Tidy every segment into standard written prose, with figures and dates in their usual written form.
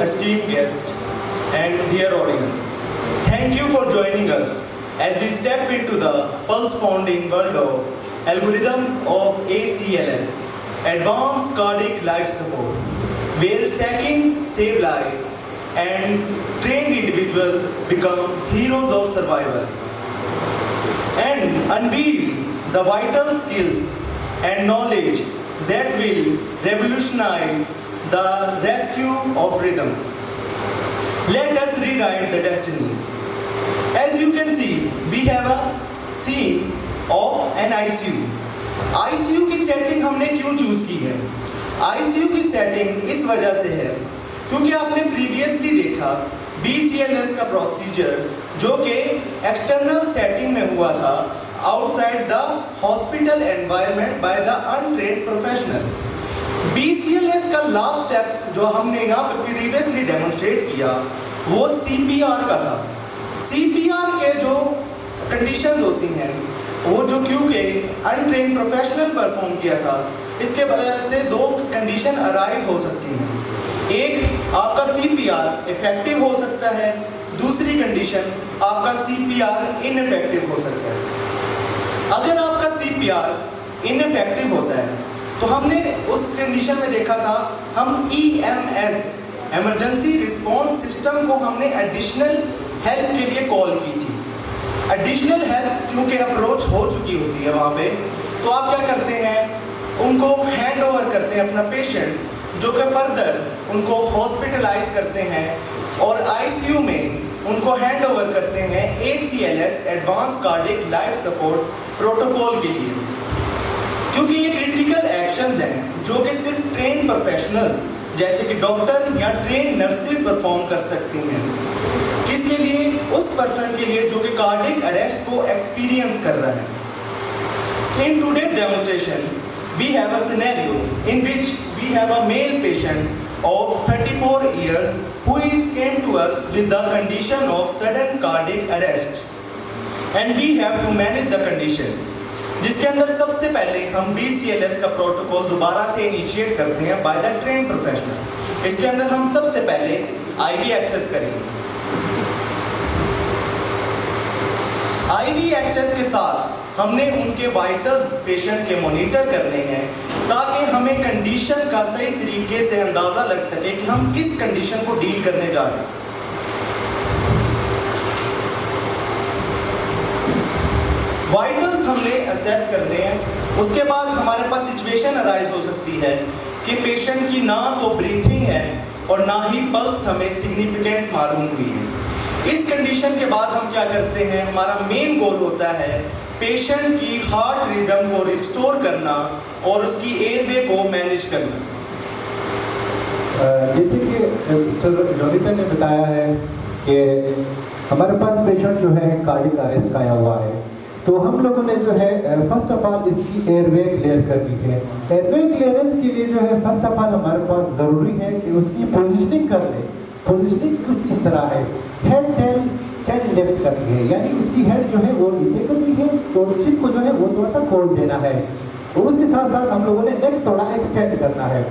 esteemed guests, and dear audience. Thank you for joining us as we step into the pulse-pounding world of algorithms of ACLS, Advanced Cardiac Life Support, where seconds save lives and trained individuals become heroes of survival, and unveil the vital skills and knowledge that will revolutionize the rescue of rhythm. Let us rewrite the destinies. As you can see, we have a scene of an ICU. ICU की setting हमने क्यों choose की है? ICU की setting इस वजह से है क्योंकि आपने प्रीवियसली देखा BCLS का प्रोसीजर जो कि एक्सटर्नल सेटिंग में हुआ था, outside the hospital environment by the untrained professional. BCLS का लास्ट स्टेप जो हमने यहाँ पे प्रीवियसली डेमोन्स्ट्रेट किया वो CPR का था। CPR के जो कंडीशंस होती हैं वो जो क्योंकि अनट्रेन्ड प्रोफेशनल परफॉर्म किया था, इसके वजह से दो कंडीशन अराइज हो सकती हैं। एक, आपका CPR इफेक्टिव हो सकता है, दूसरी कंडीशन आपका CPR इनइफेक्टिव हो सकता है। अगर आपका CPR इनइफेक्टिव होता है तो हमने उस कंडीशन में देखा था, हम EMS इमरजेंसी रिस्पॉन्स सिस्टम को हमने एडिशनल हेल्प के लिए कॉल की थी। एडिशनल हेल्प क्योंकि अप्रोच हो चुकी होती है वहाँ पे, तो आप क्या करते हैं, उनको हैंड ओवर करते हैं अपना पेशेंट, जो कि फर्दर उनको हॉस्पिटलाइज करते हैं और ICU में उनको हैंड ओवर करते हैं ACLS advance cardiac life support protocol के लिए। क्योंकि ये क्रिटिकल एक्शंस हैं जो कि सिर्फ ट्रेन प्रोफेशनल्स जैसे कि डॉक्टर या ट्रेन नर्सेज परफॉर्म कर सकती हैं। किसके लिए? उस पर्सन के लिए जो कि कार्डियक अरेस्ट को एक्सपीरियंस कर रहा है। In today's demonstration we have a scenario in which we have a male patient of 34 years who is came to us with the condition of sudden cardiac arrest and we have to manage the condition, जिसके अंदर सबसे पहले हम BCLS का protocol दोबारा से initiate करते हैं बाय द ट्रेन प्रोफेशनल। इसके अंदर हम सबसे पहले IV एक्सेस करेंगे। IV एक्सेस के साथ हमने उनके वाइटल्स पेशेंट के मॉनिटर करने हैं ताकि हमें कंडीशन का सही तरीके से अंदाज़ा लग सके कि हम किस कंडीशन को डील करने जा रहे हैं। वाइटल्स हमने असेस करने हैं, उसके बाद हमारे पास सिचुएशन अराइज हो सकती है कि पेशेंट की ना तो ब्रीथिंग है और ना ही पल्स हमें सिग्निफिकेंट मालूम हुई है। इस कंडीशन के बाद हम क्या करते हैं, हमारा मेन गोल होता है पेशेंट की हार्ट रिदम को रिस्टोर करना और उसकी एयरवे को मैनेज करना। जैसे कि मिस्टर जॉनिथन ने बताया है कि हमारे पास पेशेंट जो है कार्डियक अरेस्ट आया हुआ है, तो हम लोगों ने जो है फर्स्ट ऑफ ऑल इसकी एयरवे क्लियर करनी है। एयरवे क्लियरेंस के लिए जो है फर्स्ट ऑफ ऑल हमारे पास ज़रूरी है कि उसकी पोजीशनिंग कर ले। पोजीशनिंग कुछ इस तरह है, हेड टेल चेन लेफ्ट करनी है, यानी उसकी हेड जो है वो नीचे करनी है और चिन को जो है वो थोड़ा सा खोल देना है, और उसके साथ साथ हम लोगों ने नेक थोड़ा एक्सटेंड करना है,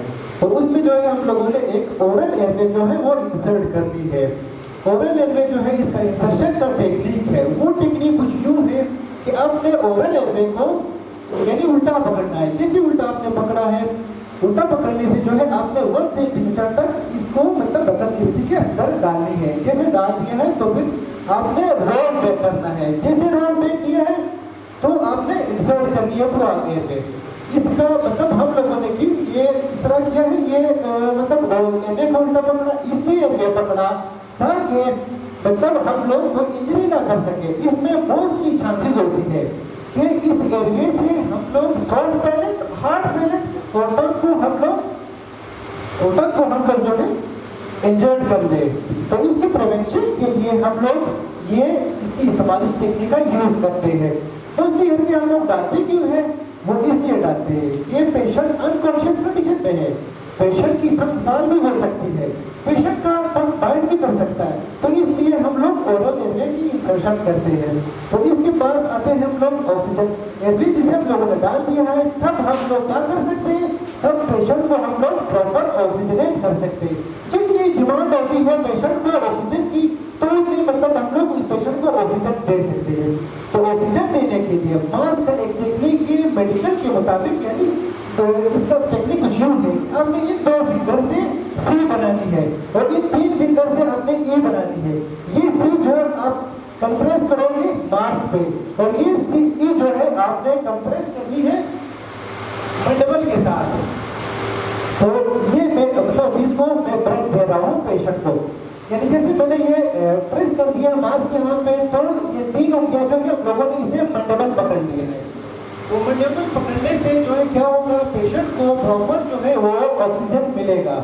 और उसमें जो है हम लोगों ने एक ओरल एयरवे जो है वो इंसर्ट करनी है। ओरल एयरवे जो है इसका इंसर्शन का टेक्निक है, वो टेक्निक कुछ यूँ है कि आपने ओरल एयरवे को यानी उल्टा पकड़ना है। जैसे उल्टा आपने पकड़ा है, उल्टा पकड़ने से जो है आपने 1 सेंटीमीटर तक इसको मतलब बटन की के अंदर डालनी है। जैसे डाल दिया है तो फिर आपने रोल बैक करना है। जैसे रोल बैक किया है तो आपने इंसर्ट करनी है पूरा एयरवे। इसका मतलब हम लोगों ने कि ये इस तरह किया है, ये मतलब एयरवे को उल्टा पकड़ा, इसलिए एयरवे पकड़ा ताकि मतलब हम लोग को इंजरी ना कर सके। इसमें मोस्टली चांसेस होती है कि इस एयरवे से हम लोग शॉर्ट पैलेट, हार्ट पैलेट और टंग को हम लोग जो है इंजर्ड कर दे। तो इसके प्रिवेंशन के लिए हम लोग ये इसकी इस्तेमाल इस टेक्निक का यूज करते हैं। तो इसलिए एयरवे हम लोग डालते क्यों है, वो इसलिए डालते हैं ये पेशेंट अनकॉन्शियस कंडीशन पे है, पेशेंट की टंग फॉल भी हो सकती है, पेशेंट का टंग बाइट भी कर सकता है, तो इसलिए हम लोग ओरल एयरवे की इंसर्शन करते हैं। तो इसके बाद आते हैं हम लोग ऑक्सीजन एयरवे, जिसे हम लोगों ने डाल दिया है, तब हम लोग क्या कर सकते हैं, तब पेशेंट को हम लोग प्रॉपर ऑक्सीजनेट कर सकते हैं। जब ये डिमांड होती है पेशेंट को ऑक्सीजन की, तो उतनी मतलब हम लोग पेशेंट को ऑक्सीजन दे सकते हैं। तो ऑक्सीजन देने के लिए मास्क का एक टेक्निक के मेडिकल के मुताबिक यानी इसका टेक्निक कुछ यूं है, आपने इन 2 फिंगर से सी बनानी है और इन 3 फिंगर से आपने ए बनानी है। ये सी जो है आप कंप्रेस करोगे मास्क पे और ये सी ई जो है आपने कंप्रेस करनी है मंडबल के साथ। तो ये मैं मतलब इसको मैं ब्रेथ दे रहा हूँ पेशेंट को, यानी जैसे मैंने ये प्रेस कर दिया मास्क यहाँ पे, तो ये 3 उंगलियां जो है लोगों ने इसे मंडबल पकड़ लिए है। तो मंडबल पकड़ने से जो है क्या होगा, पेशेंट को प्रॉपर जो है वो ऑक्सीजन मिलेगा।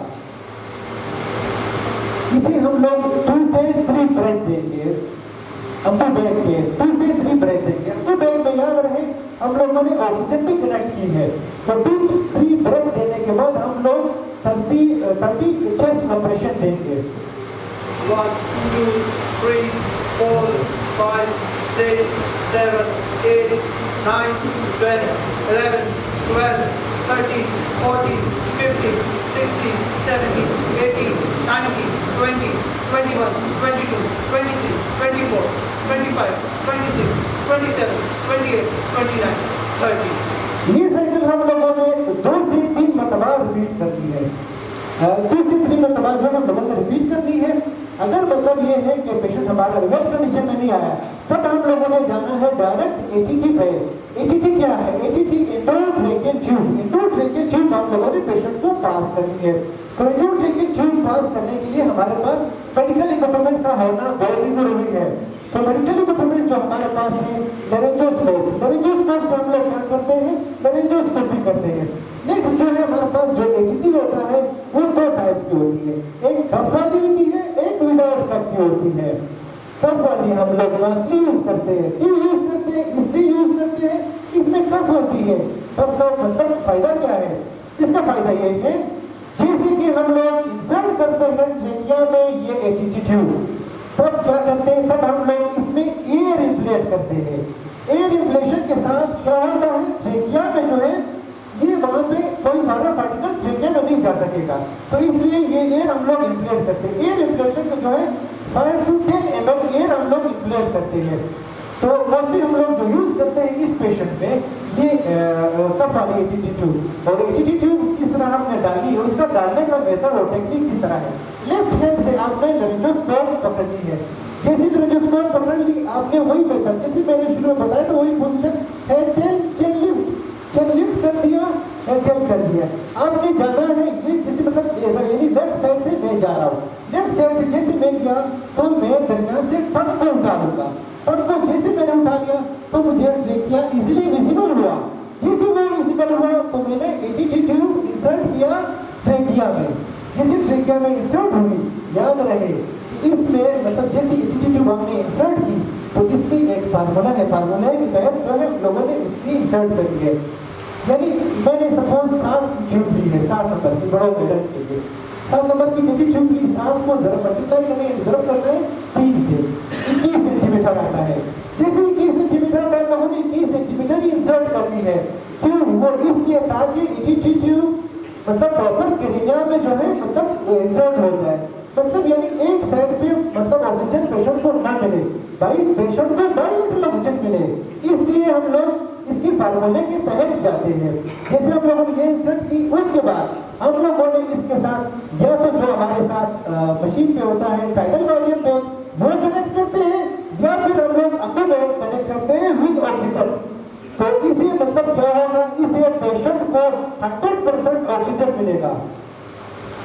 इसे हम लोग 2 से 3 ब्रेथ देंगे, अम्बू बैग के 2 से 3 ब्रेथ देंगे। अम्बू बैग में याद रहे हम लोगों ने ऑक्सीजन भी कनेक्ट की है। तो 2 से 3 ब्रेथ देने के बाद हम लोग 30 चेस्ट कंप्रेशन देंगे। 1, 2, 3, 4, 5, 6, 7, 8, 9, 10, 11, 12, 13, 14, 15, 16, 17, 18, 19, 20, 21, 22, 23, 24, 25, 26, 27, 28, 29, 30। ये साइकिल हम लोगों ने 2 से 3 मरतबा रिपीट करनी है। 2 से 3 मरतबा जो हम लोगों ने रिपीट करनी है। अगर मतलब ये है कि पेशेंट हमारा वेल कंडीशन में नहीं आया, तब हम लोगों ने जाना है डायरेक्ट एटीटी पे। एटीटी क्या है? ATT endotracheal tube. Endotracheal tube हम लोगों ने पेशेंट को पास करनी है। तो एंडोट्रेकियल ट्यूब पास करने के लिए हमारे पास मेडिकल इक्विपमेंट का होना बहुत ही जरूरी है। तो मेडिकल इक्विपमेंट जो हमारे पास है, लेरेंजोस्कोप। लेरेंजोस्कोप से हम लोग क्या करते हैं, लेरेंजोस्कोपी करते हैं। नेक्स्ट जो है हमारे पास जो एटीटी होता है वो 2 टाइप्स की होती है, एक कफ वाली होती है, एक विदाउट कफ की होती है। कफ वाली हम लोग मोस्टली यूज करते हैं। क्यों यूज करते हैं? इसलिए यूज करते हैं, इसमें कफ होती है। कफ का मतलब फायदा क्या है? इसका फायदा ये है जैसे कि हम लोग इंसर्ट करते हैं ट्रेकिया में ये एटीटी ट्यूब, तब क्या करते हैं, तब हम लोग इसमें एयर इन्फ्लेट करते हैं। एयर इन्फ्लेशन के साथ क्या होता है, ट्रेकिया में जो है ये वहाँ पे कोई वायरल पार्टिकल ट्रेकिया में नहीं जा सकेगा, तो इसलिए ये एयर हम लोग इन्फ्लेट करते हैं। एयर इन्फ्लेशन का जो है 5 to 10 ml एयर हम लोग इन्फ्लेट करते हैं। तो मोस्टली हम लोग जो यूज करते हैं इस पेशेंट में ये कफ वाली एटीटी ट्यूब। और एटीटी ट्यूब किस तरह हमने डाली है, उसका डालने का मेथड और टेक्निक किस तरह है। लेफ्ट हैंड से आपने लेरेंजोस्कोप पकड़नी है। जैसे लेरेंजोस्कोप पकड़ ली आपने, वही मेथड जैसे मैंने शुरू में बताया था, वही position head tail chain lift कर दिया, हेड टेल कर दिया। आपने जाना है ये जैसे मतलब यानी लेफ्ट साइड से मैं जा रहा हूँ, लेफ्ट साइड से जैसे मैं गया तो मैं दरमियान से टंग को उठा लूंगा। टंग को जैसे मैंने उठा लिया तो मुझे ट्रेकिया इजीली विजिबल हुआ। जैसे वो विजिबल हुआ तो मैंने एटीटी ट्यूब इंसर्ट किया ट्रेकिया में। जैसे ट्रेकिया में इंसर्ट हुई, याद रहे कि इसमें मतलब जैसे एटीटी ट्यूब हमने इंसर्ट की तो इसकी एक फार्मूला है, फार्मूले के तहत जो है लोगों ने इतनी इंसर्ट करी है। यानी मैंने सपोज 7 ट्यूब ली है, 7 नंबर की बड़ो मेडल के लिए 7 नंबर की जैसी ट्यूब ली, 7 को जरा मल्टीप्लाई करने जरूरत करना है 3 से 21 सेंटीमीटर आता है। जैसे 21 सेंटीमीटर आता है लोगों ने 21 सेंटीमीटर ही इंसर्ट करनी है। क्यों? वो इसलिए ताकि एटीटी ट्यूब मतलब प्रॉपर क्रेनिया में जो है मतलब इंसर्ट हो जाए। मतलब यानी एक साइड पे मतलब ऑक्सीजन पेशेंट को ना मिले, भाई पेशेंट को बायलेटरल ऑक्सीजन मिले, इसलिए हम लोग इसकी फार्मूले के तहत जाते हैं। जैसे हम लोगों ने ये इंसर्ट की, उसके बाद हम लोगों ने इसके साथ या तो जो हमारे साथ मशीन पे होता है टाइटल वॉल्यूम पे वो कनेक्ट करते हैं, या फिर हम लोग अम्बू बैग कनेक्ट करते हैं विद ऑक्सीजन। तो इसे मतलब क्या होगा, इसे पेशेंट को 100% ऑक्सीजन मिलेगा।